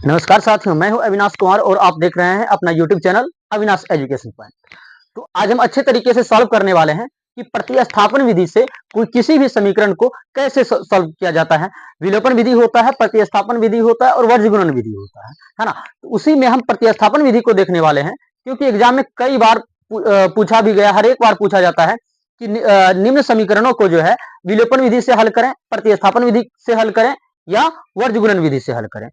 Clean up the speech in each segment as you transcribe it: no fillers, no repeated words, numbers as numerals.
नमस्कार साथियों, मैं हूं अविनाश कुमार और आप देख रहे हैं अपना YouTube channel Avinash education point. तो आज हम अच्छे तरीके से सॉल्व करने वाले हैं कि प्रतिस्थापन विधि से कोई किसी भी समीकरण को कैसे सॉल्व किया जाता है। विलोपन विधि होता है, प्रतिस्थापन विधि होता है और वर्ग गुणन विधि होता है ना। तो उसी में हम प्रतिस्थापन विधि को देखने वाले हैं, क्योंकि एग्जाम में कई बार पूछा भी गया, हर एक बार पूछा जाता है कि निम्न समीकरणों को जो है विलोपन विधि से हल करें, प्रतिस्थापन विधि से हल करें या वर्ग गुणन विधि से हल करें।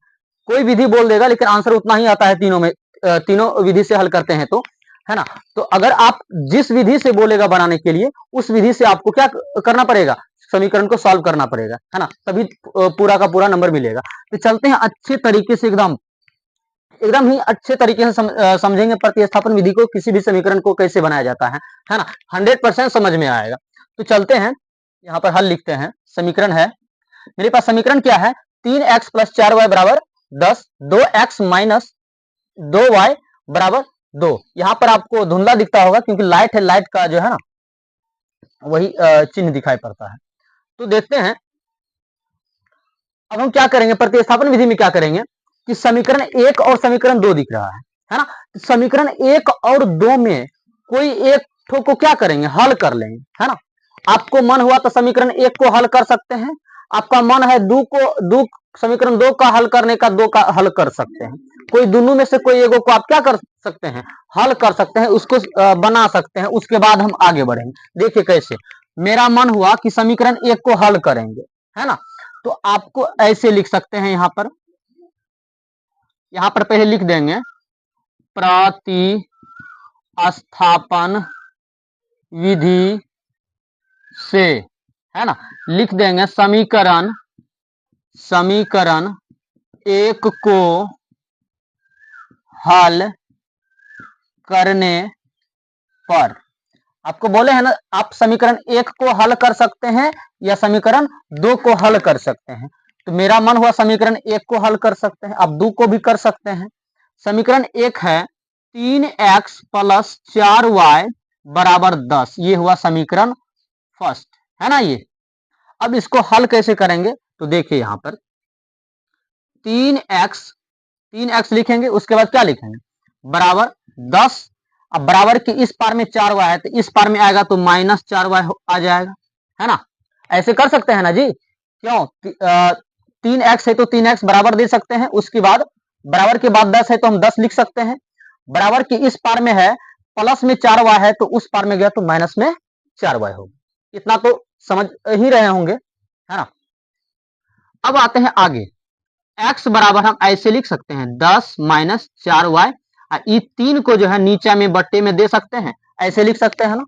कोई विधि बोल देगा लेकिन आंसर उतना ही आता है तीनों में, तीनों विधि से हल करते हैं तो, है ना। तो अगर आप जिस विधि से बोलेगा बनाने के लिए, उस विधि से आपको क्या करना पड़ेगा, समीकरण को सॉल्व करना पड़ेगा, है ना, तभी पूरा का पूरा नंबर मिलेगा। तो चलते हैं अच्छे तरीके से, एकदम एकदम ही अच्छे तरीके से समझेंगे प्रतिस्थापन विधि को, किसी भी समीकरण को कैसे बनाया जाता है ना। 100% समझ में आएगा। तो चलते हैं, यहाँ पर हल लिखते हैं। समीकरण है, मेरे पास समीकरण क्या है, 3x + 4y = 10, 2x - 2y = 2। यहाँ पर आपको धुंधला दिखता होगा क्योंकि लाइट है, लाइट का जो है ना वही चिन्ह दिखाई पड़ता है। तो देखते हैं अब हम क्या करेंगे। प्रतिस्थापन विधि में क्या करेंगे कि समीकरण 1 और समीकरण 2 दिख रहा है ना। समीकरण 1 और 2 में कोई एक ठो को क्या करेंगे, हल कर लेंगे, है ना। आपको मन हुआ तो समीकरण 1 को हल कर सकते हैं, आपका मन है समीकरण 2 का हल करने का, 2 का हल कर सकते हैं। कोई दोनों में से कोई एगो को आप क्या कर सकते हैं, हल कर सकते हैं, उसको बना सकते हैं। उसके बाद हम आगे बढ़ेंगे। देखिए कैसे, मेरा मन हुआ कि समीकरण 1 को हल करेंगे, है ना। तो आपको ऐसे लिख सकते हैं, यहां पर पहले लिख देंगे प्रतिस्थापन विधि से, है ना। लिख देंगे समीकरण 1 को हल करने पर, आपको बोले हैं ना, आप समीकरण 1 को हल कर सकते हैं या समीकरण 2 को हल कर सकते हैं। तो मेरा मन हुआ समीकरण 1 को हल कर सकते हैं, आप 2 को भी कर सकते हैं। समीकरण 1 है 3x + 4y = 10, ये हुआ समीकरण फर्स्ट, है ना। ये अब इसको हल कैसे करेंगे, तो देखिए यहाँ पर 3x लिखेंगे, उसके बाद क्या लिखेंगे, बराबर 10। अब बराबर के इस पार में 4y है तो इस पार में आएगा तो -4y आ जाएगा, है ना। ऐसे कर सकते हैं ना जी, क्यों 3x है तो 3x बराबर दे सकते हैं। उसके बाद बराबर के बाद 10 है तो हम 10 लिख सकते हैं। बराबर के इस पार में है, प्लस में 4y है तो उस पार में गया तो माइनस में 4y होगा। इतना तो समझ ही रहे होंगे, है ना। अब आते हैं आगे, x बराबर हम ऐसे लिख सकते हैं 10 - 4y। ये 3 को जो है नीचे में बट्टे में दे सकते हैं, ऐसे लिख सकते हैं ना,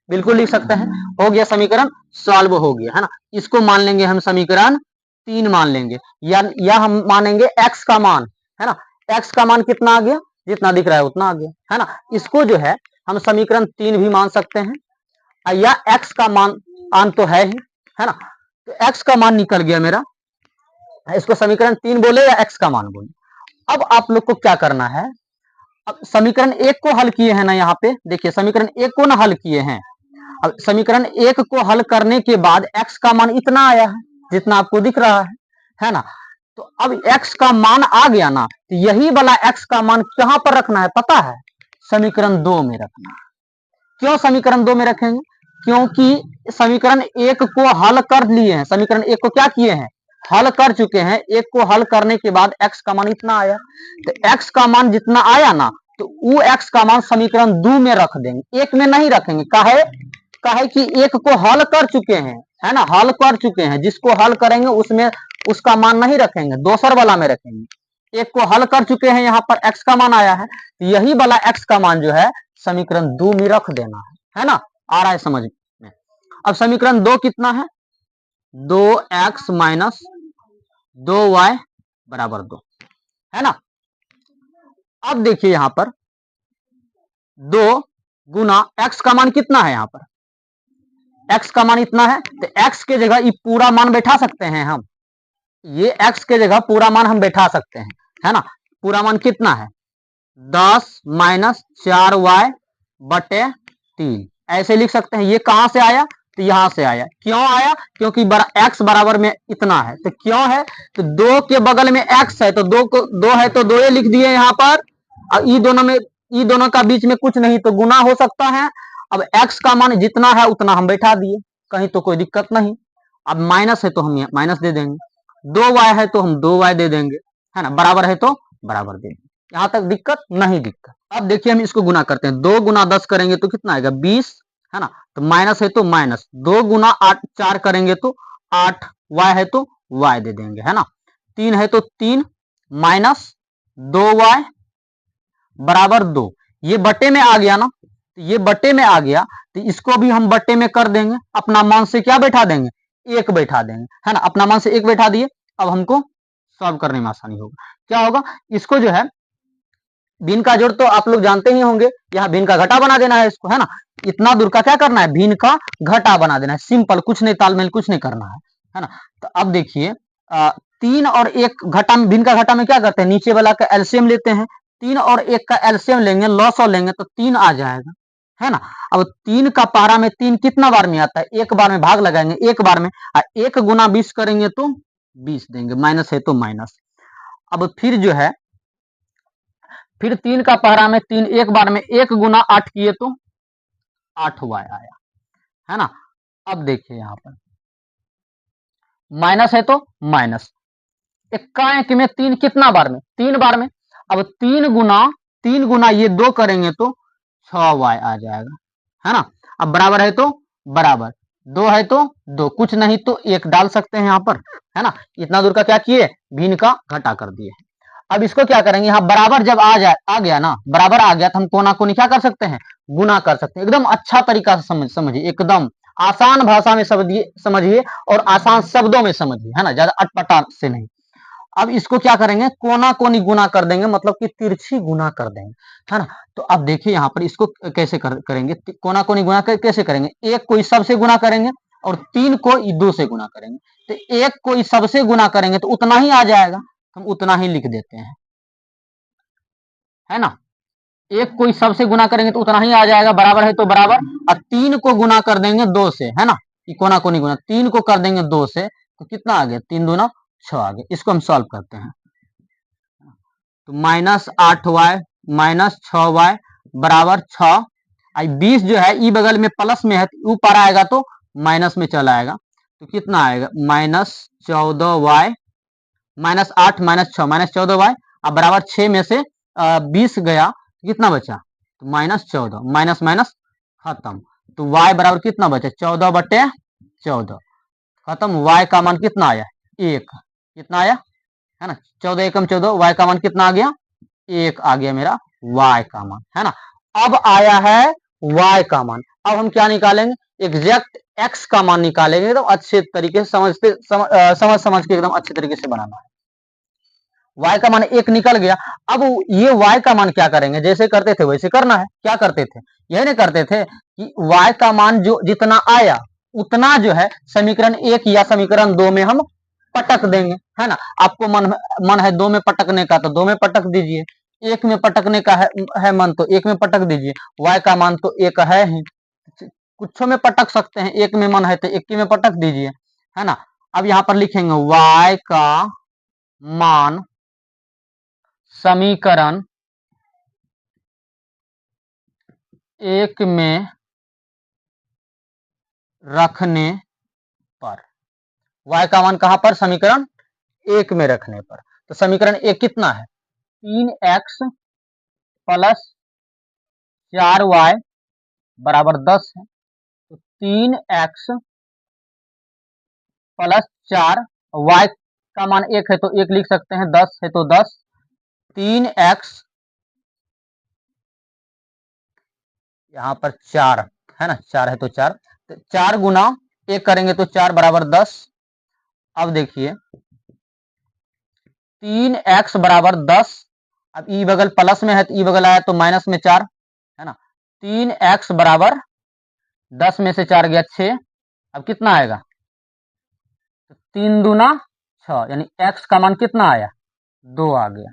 बिल्कुल लिख सकते हैं। हो गया, समीकरण सॉल्व हो गया, है ना। इसको मान लेंगे हम समीकरण 3 मान लेंगे, या हम मानेंगे x का मान, है ना। x का मान कितना आ गया, जितना दिख रहा है उतना आ गया, है ना। इसको जो है हम समीकरण 3 भी मान सकते हैं, या x का मान तो है ही, है ना। तो x का मान निकल गया मेरा, इसको समीकरण 3 बोले या x का मान बोले। अब आप लोग को क्या करना है, अब समीकरण 1 को हल किए हैं ना, यहाँ पे देखिए समीकरण 1 को ना हल किए हैं। अब समीकरण 1 को हल करने के बाद x का मान इतना आया है जितना आपको दिख रहा है ना। तो अब x का मान आ गया ना, तो यही वाला x का मान कहां पर रखना है पता है, समीकरण 2 में रखना है। क्यों समीकरण 2 में रखेंगे, क्योंकि समीकरण 1 को हल कर लिए हैं, समीकरण 1 को क्या किए हैं, हल कर चुके हैं। 1 को हल करने के बाद x का मान इतना आया, तो x का मान जितना आया ना, तो वो x का मान समीकरण 2 में रख देंगे, 1 में नहीं रखेंगे। काहे कि 1 को हल कर चुके हैं, है ना, हल कर चुके हैं। जिसको हल करेंगे उसमें उसका मान नहीं रखेंगे, दोसर वाला में रखेंगे। 1 को हल कर चुके हैं, यहाँ पर x का मान आया है, तो यही वाला x का मान जो है समीकरण 2 में रख देना है ना। आ रहा है समझ में। अब समीकरण 2 कितना है, 2x - 2y = 2, है ना। अब देखिए यहाँ पर 2 गुना x का मान कितना है, यहाँ पर x का मान इतना है, तो x के जगह ये पूरा मान बैठा सकते हैं हम, ये x के जगह पूरा मान हम बैठा सकते हैं, है ना। पूरा मान कितना है, 10 - 4y / 3, ऐसे लिख सकते हैं। ये कहां से आया, तो यहाँ से आया। क्यों आया? क्योंकि x बराबर में इतना है। तो क्यों है? तो 2 के बगल में x है तो 2 है तो 2 लिख दिए यहाँ पर। और ई दोनों का बीच में कुछ नहीं तो गुना हो सकता है। अब x का मान जितना है उतना हम बैठा दिए, कहीं तो कोई दिक्कत नहीं। अब माइनस है तो हम माइनस दे देंगे, 2y है तो हम 2y दे देंगे, है ना। बराबर है तो बराबर दे देंगे, यहाँ तक दिक्कत नहीं दिक्कत। अब देखिए हम इसको गुना करते हैं, 2 गुना 10 करेंगे तो कितना आएगा 20, है ना। तो माइनस है तो माइनस, 2 गुना 4 करेंगे तो 8, y है तो y दे देंगे, है ना। 3 है तो 3 माइनस 2y बराबर 2। ये बटे में आ गया ना, तो ये बटे में आ गया तो इसको भी हम बटे में कर देंगे, अपना मान से क्या बैठा देंगे 1 बैठा देंगे, है ना। अपना मान से 1 बैठा दिए। अब हमको सॉल्व करने में आसानी होगा। क्या होगा? इसको जो है भिन्न का जोड़ तो आप लोग जानते ही होंगे, यहाँ भिन्न का घटा बना देना है इसको, है ना। इतना दूर का क्या करना है, भिन्न का घटा बना देना है, सिंपल, कुछ नहीं तालमेल कुछ नहीं करना है ना। तो अब देखिए 3 और 1 घटा में, भिन्न का घटा में क्या करते हैं, नीचे वाला का एलसीएम लेते हैं, 3 और 1 का एलसीएम लेंगे, लॉस लेंगे तो 3 आ जाएगा, है ना। अब 3 का पहाड़ा में 3 कितना बार में आता है, एक बार में भाग लगाएंगे, एक बार में, 1 गुना 20 करेंगे तो 20 देंगे, माइनस है तो माइनस। अब फिर जो है फिर 3 का पहरा में 3 एक बार में 1 गुना 8 किए तो 8y आया, है ना। अब देखिए यहाँ पर माइनस है तो माइनस, 1 में 3 कितना बार में, 3 बार में। अब 3 गुना ये 2 करेंगे तो 6y आ जाएगा, है ना। अब बराबर है तो बराबर, 2 है तो 2, कुछ नहीं तो 1 डाल सकते हैं यहाँ पर, है ना। इतना दूर का क्या किए, भिन्न का घटा कर दिए। अब इसको क्या करेंगे, यहाँ बराबर जब आ गया ना, बराबर आ गया तो हम कोना कोनी क्या कर सकते हैं, गुना कर सकते हैं। एकदम अच्छा तरीका से समझिए, एकदम आसान भाषा में समझिए और आसान शब्दों में समझिए, है ना, ज्यादा अटपटा से नहीं। अब इसको क्या करेंगे, कोना कोनी गुना कर देंगे, मतलब कि तिरछी गुना कर देंगे, है ना। तो अब देखिए यहाँ पर इसको कैसे करेंगे, कोना कोनी गुना कैसे करेंगे, 1 को इस सब से गुना करेंगे और 3 को 2 से गुना करेंगे। तो 1 को इस सब से गुना करेंगे तो उतना ही आ जाएगा, हम उतना ही लिख देते हैं, है ना। 1 को इस सब से गुना करेंगे तो उतना ही आ जाएगा, बराबर है तो बराबर। और 3 को गुना कर देंगे 2 से, है ना, कि कोना कोनी गुना, 3 को कर देंगे 2 से तो कितना आ गया, 3 दूना 6 आ गया। इसको हम सॉल्व करते हैं तो माइनस 8y माइनस 6y बराबर 6। 20 जो है ई बगल में प्लस में है, ऊपर आएगा तो माइनस में चला आएगा, तो कितना आएगा minus 14y minus 8 minus 6 minus 14y। अब बराबर 6 में से 20 गया तो कितना बचा, तो माइनस 14, माइनस माइनस खत्म। तो y बराबर कितना बचा, 14/14 खत्म। y का मान कितना आया, 1, कितना आया, है ना। 14 एकम 14, y का मान कितना आ गया, 1 आ गया मेरा y का मान, है ना। अब आया है y का मान, अब हम क्या निकालेंगे, एग्जैक्ट x का मान निकालेंगे, एकदम अच्छे तरीके से समझ के एकदम अच्छे तरीके से बनाना है। y का मान 1 निकल गया। अब ये y का मान क्या करेंगे, जैसे करते थे वैसे करना है। क्या करते थे, यह नहीं करते थे कि y का मान जो जितना आया उतना जो है समीकरण 1 या समीकरण 2 में हम पटक देंगे, है ना। आपको मन है 2 में पटकने का तो 2 में पटक दीजिए, 1 में पटकने का है मन तो 1 में पटक दीजिए। y का मान तो 1 है ही, कुछ में पटक सकते हैं, 1 में मन है तो 1 में पटक दीजिए, है ना। अब यहाँ पर लिखेंगे y का मान समीकरण 1 में रखने पर, y का मान कहां पर, समीकरण 1 में रखने पर। तो समीकरण 1 कितना है, 3x प्लस 4y बराबर 10 है। तो 3x प्लस 4, y का मान 1 है तो 1 लिख सकते हैं, 10 है तो 10, 3x यहाँ पर 4 है ना, 4 है तो 4, तो 4 गुना 1 करेंगे तो 4 बराबर 10। अब देखिए 3x बराबर 10, अब ई बगल प्लस में है तो ई बगल आया तो माइनस में 4, है ना। 3x बराबर 10 में से 4 गया 6, अब कितना आएगा, तो 3 दूना 6, यानी x का मान कितना आया, 2 आ गया।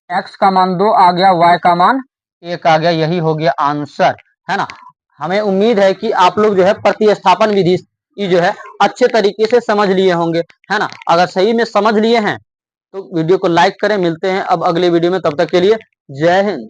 x का मान 2 आ गया, y का मान 1 आ गया, यही हो गया आंसर, है ना। हमें उम्मीद है कि आप लोग जो है प्रतिस्थापन विधि ये जो है अच्छे तरीके से समझ लिए होंगे, है ना। अगर सही में समझ लिए हैं तो वीडियो को लाइक करें। मिलते हैं अब अगले वीडियो में, तब तक के लिए जय हिंद।